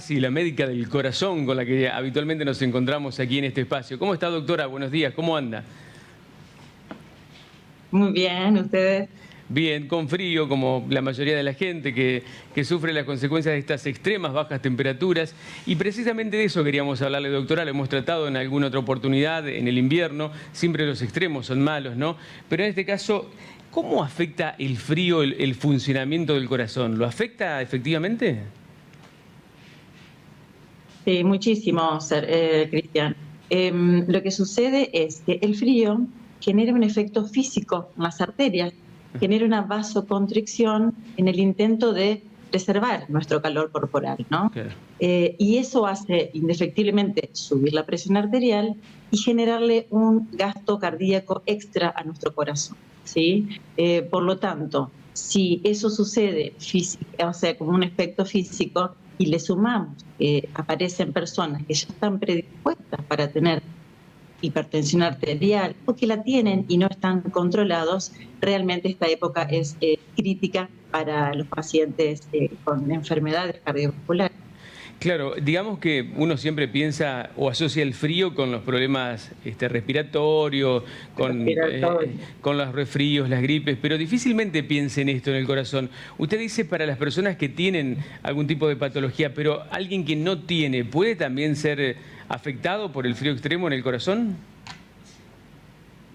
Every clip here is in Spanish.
Masi, la médica del corazón con la que habitualmente nos encontramos aquí en este espacio. ¿Cómo está, doctora? Buenos días, ¿cómo anda? Muy bien, ustedes. Bien, con frío, como la mayoría de la gente que sufre las consecuencias de estas extremas bajas temperaturas. Y precisamente de eso queríamos hablarle, doctora. Lo hemos tratado en alguna otra oportunidad, en el invierno. Siempre los extremos son malos, ¿no? Pero en este caso, ¿cómo afecta el frío el funcionamiento del corazón? ¿Lo afecta efectivamente? Sí, muchísimo, Cristian. Lo que sucede es que el frío genera un efecto físico en las arterias, genera una vasoconstricción en el intento de preservar nuestro calor corporal, ¿no? Claro. Y eso hace indefectiblemente subir la presión arterial y generarle un gasto cardíaco extra a nuestro corazón, ¿sí? Por lo tanto, si eso sucede o sea, como un efecto físico, y le sumamos que aparecen personas que ya están predispuestas para tener hipertensión arterial o que la tienen y no están controlados, realmente esta época es crítica para los pacientes con enfermedades cardiovasculares. Claro, digamos que uno siempre piensa o asocia el frío con los problemas respiratorios, con los resfríos, las gripes, pero difícilmente piensa en esto en el corazón. Usted dice para las personas que tienen algún tipo de patología, pero alguien que no tiene, ¿puede también ser afectado por el frío extremo en el corazón?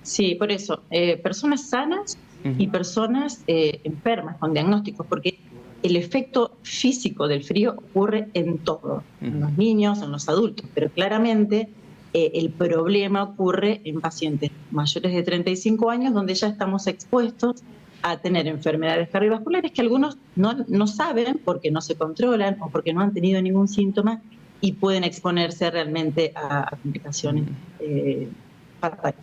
Sí, por eso, personas sanas y personas enfermas con diagnósticos, porque el efecto físico del frío ocurre en todo, en los niños, en los adultos, pero claramente el problema ocurre en pacientes mayores de 35 años, donde ya estamos expuestos a tener enfermedades cardiovasculares que algunos no saben porque no se controlan o porque no han tenido ningún síntoma y pueden exponerse realmente a complicaciones fatales.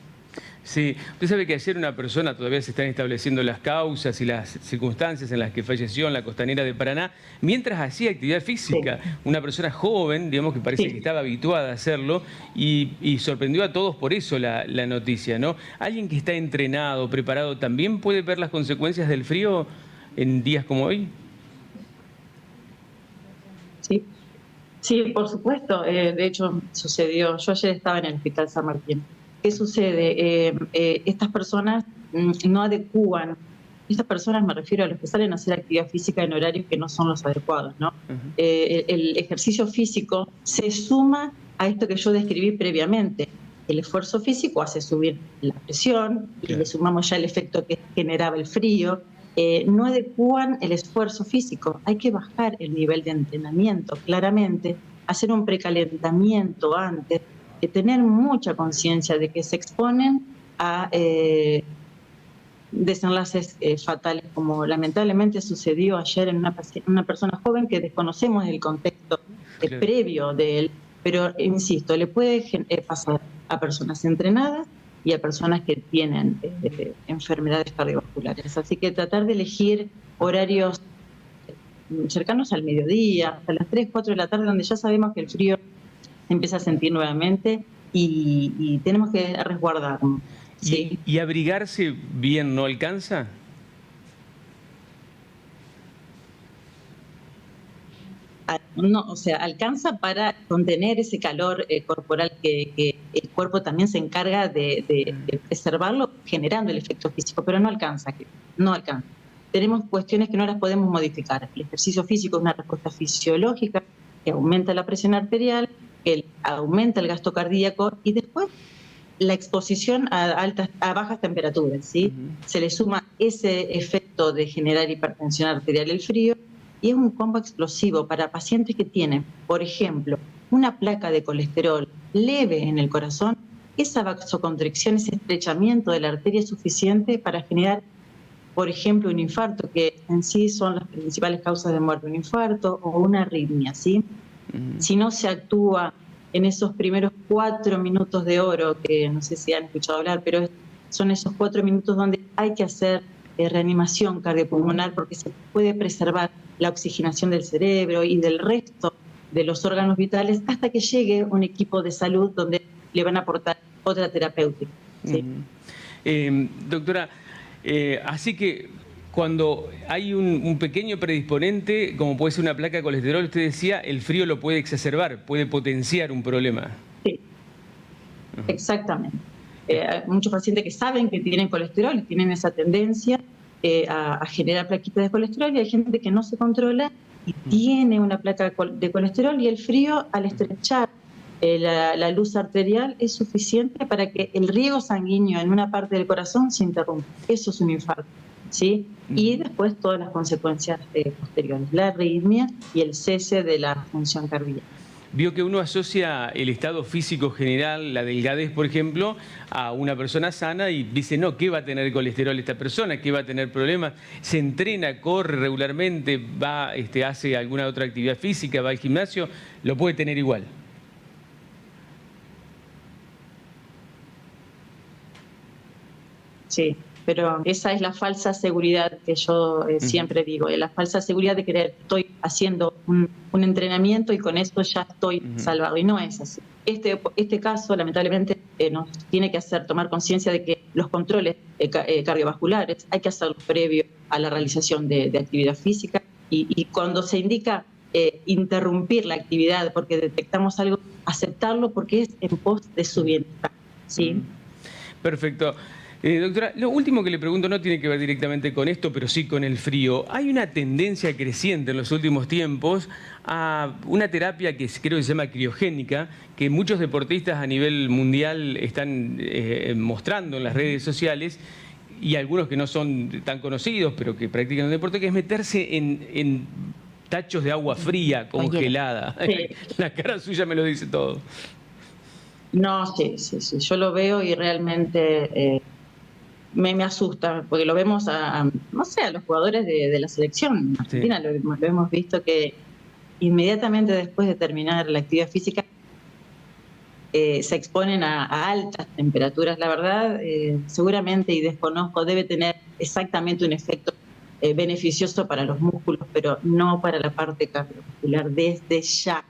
Sí, usted sabe que ayer una persona, todavía se están estableciendo las causas y las circunstancias en las que falleció en la costanera de Paraná, mientras hacía actividad física. Sí. Una persona joven, digamos que parece que estaba habituada a hacerlo y sorprendió a todos por eso la noticia, ¿no? Alguien que está entrenado, preparado, ¿también puede ver las consecuencias del frío en días como hoy? Sí, sí, por supuesto. De hecho, sucedió. Yo ayer estaba en el Hospital San Martín. ¿Qué sucede? Estas personas no adecúan. Estas personas, me refiero a los que salen a hacer actividad física en horarios que no son los adecuados, ¿no? El ejercicio físico se suma a esto que yo describí previamente. El esfuerzo físico hace subir la presión y Claro. le sumamos ya el efecto que generaba el frío. No adecúan el esfuerzo físico. Hay que bajar el nivel de entrenamiento, claramente, hacer un precalentamiento antes, tener mucha conciencia de que se exponen a desenlaces fatales, como lamentablemente sucedió ayer en una persona joven que desconocemos el contexto Claro. previo de él, pero insisto, le puede pasar a personas entrenadas y a personas que tienen enfermedades cardiovasculares. Así que tratar de elegir horarios cercanos al mediodía, hasta las 3, 4 de la tarde, donde ya sabemos que el frío empieza a sentir nuevamente y tenemos que resguardarnos. ¿Sí? ¿Y abrigarse bien no alcanza? No, o sea, alcanza para contener ese calor corporal que el cuerpo también se encarga de preservarlo generando el efecto físico, pero no alcanza, no alcanza. Tenemos cuestiones que no las podemos modificar. El ejercicio físico es una respuesta fisiológica que aumenta la presión arterial, que aumenta el gasto cardíaco y después la exposición a bajas temperaturas, ¿sí? Se le suma ese efecto de generar hipertensión arterial, el frío, y es un combo explosivo para pacientes que tienen, por ejemplo, una placa de colesterol leve en el corazón. Esa vasoconstricción, ese estrechamiento de la arteria es suficiente para generar, por ejemplo, un infarto, que en sí son las principales causas de muerte, un infarto o una arritmia, ¿sí? Si no se actúa en esos primeros 4 minutos de oro, que no sé si han escuchado hablar, pero son esos 4 minutos donde hay que hacer reanimación cardiopulmonar porque se puede preservar la oxigenación del cerebro y del resto de los órganos vitales hasta que llegue un equipo de salud donde le van a aportar otra terapéutica. ¿Sí? Doctora, así que Cuando hay un pequeño predisponente, como puede ser una placa de colesterol, usted decía, el frío lo puede exacerbar, puede potenciar un problema. Sí, exactamente. Hay muchos pacientes que saben que tienen colesterol y tienen esa tendencia a generar plaquitas de colesterol, y hay gente que no se controla y tiene una placa de colesterol, y el frío, al estrechar la luz arterial, es suficiente para que el riego sanguíneo en una parte del corazón se interrumpa. Eso es un infarto, ¿sí? Y después todas las consecuencias posteriores, la arritmia y el cese de la función cardíaca. Vio que uno asocia el estado físico general, la delgadez, por ejemplo, a una persona sana y dice, no, ¿qué va a tener colesterol esta persona? ¿Qué va a tener problemas? Se entrena, corre regularmente, va, hace alguna otra actividad física, va al gimnasio, lo puede tener igual. Sí, pero esa es la falsa seguridad que yo siempre digo, la falsa seguridad de creer que estoy haciendo un entrenamiento y con esto ya estoy salvado, y no es así. Este caso, lamentablemente, nos tiene que hacer tomar conciencia de que los controles cardiovasculares hay que hacerlos previo a la realización de actividad física, y cuando se indica interrumpir la actividad porque detectamos algo, aceptarlo porque es en pos de su bienestar, ¿sí? Perfecto. Doctora, lo último que le pregunto no tiene que ver directamente con esto, pero sí con el frío. Hay una tendencia creciente en los últimos tiempos a una terapia que creo que se llama criogénica, que muchos deportistas a nivel mundial están mostrando en las redes sociales, y algunos que no son tan conocidos, pero que practican el deporte, que es meterse en tachos de agua fría, congelada. Sí. La cara suya me lo dice todo. No, sí, yo lo veo y realmente me asusta, porque lo vemos no sé, a los jugadores de la selección argentina, sí. Lo hemos visto que inmediatamente después de terminar la actividad física se exponen a altas temperaturas. La verdad, seguramente, y desconozco, debe tener exactamente un efecto beneficioso para los músculos, pero no para la parte cardiovascular desde ya.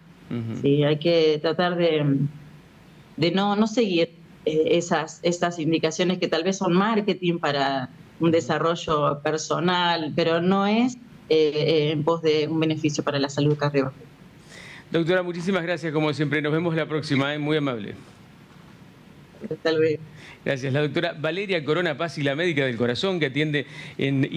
¿Sí? Hay que tratar de no seguir esas indicaciones que tal vez son marketing para un desarrollo personal, pero no es en pos de un beneficio para la salud cardiovascular. Doctora, muchísimas gracias, como siempre. Nos vemos la próxima, muy amable. Hasta luego. Gracias. La doctora Valeria Corona Pazzi, la médica del corazón que atiende en